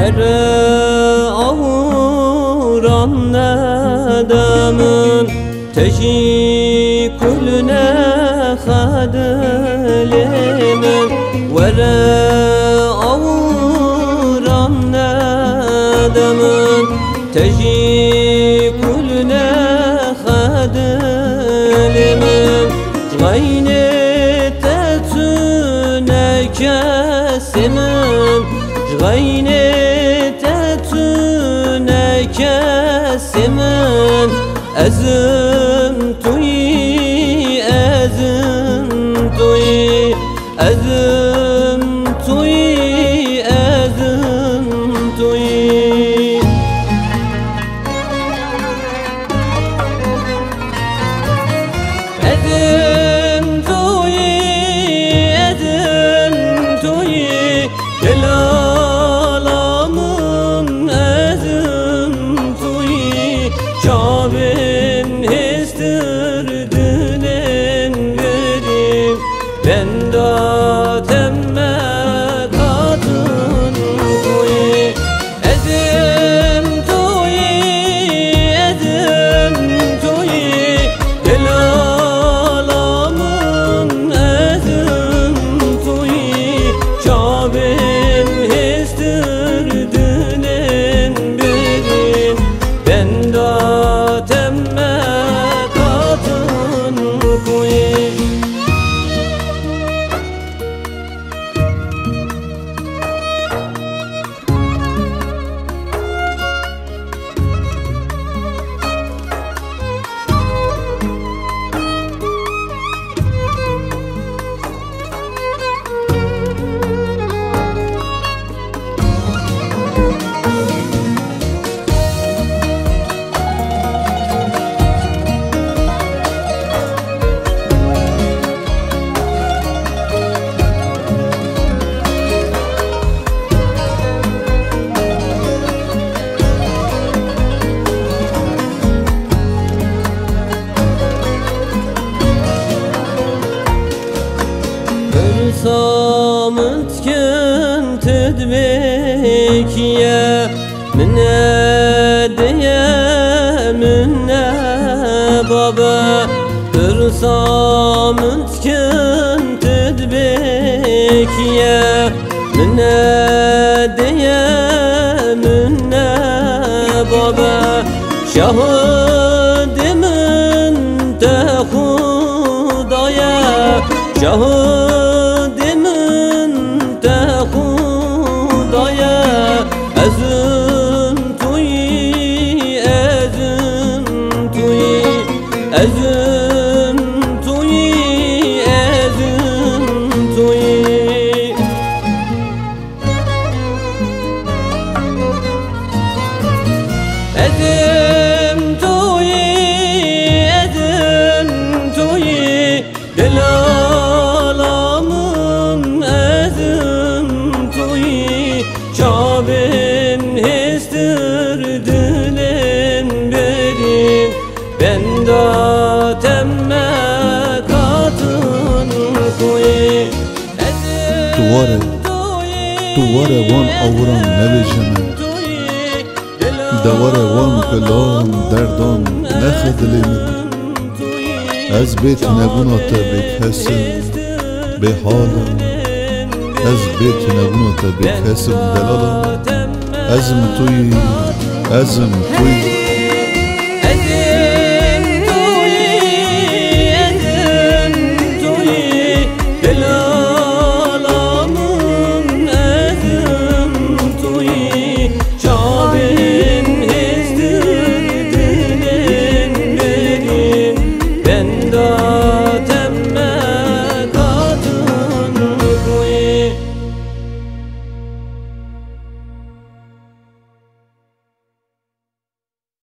Vere avuran nedamın teşekkülüne hadelimin. Vere avuran nedamın teşekkülüne hadelimin. Gaynete tüne kesimin, gaynete tüne kesimin. Ezim tuyi, ezim tuyi, ezim tuyi, ezim tuyi. Ezim tuyi, ezim tuyi, delalamın ezim tuyi. Şabin histirdiğinin verim, ben de temme kadın tuyi. Ezim tuyi, ezim tuyi, delalamın ezim tuyi. Şabin histirdiğinin verim, ben de temme kadın tuyi. Sametken tedbekiye mine diye mine baba. Bir sametken tedbekiye mine diye mine baba. Şahidimin de Hudaya, şahidimin de Hudaya. Ezim tuyi, ezim tuyi, ezim tuyi, ezim tuyi. Ezim tuyi, ezim tuyi, delalamın ezim tuyi. Şabin histirdiğinin verim, ben de temme kadın tuyi. Duvare van avuran nebejeme, devare van kelan derdan nexedilimin. Ez bit nebuna te bikesim behalam, ez bit nebuna te bikesim delalam. Ezim tuyi, ezim tuyi.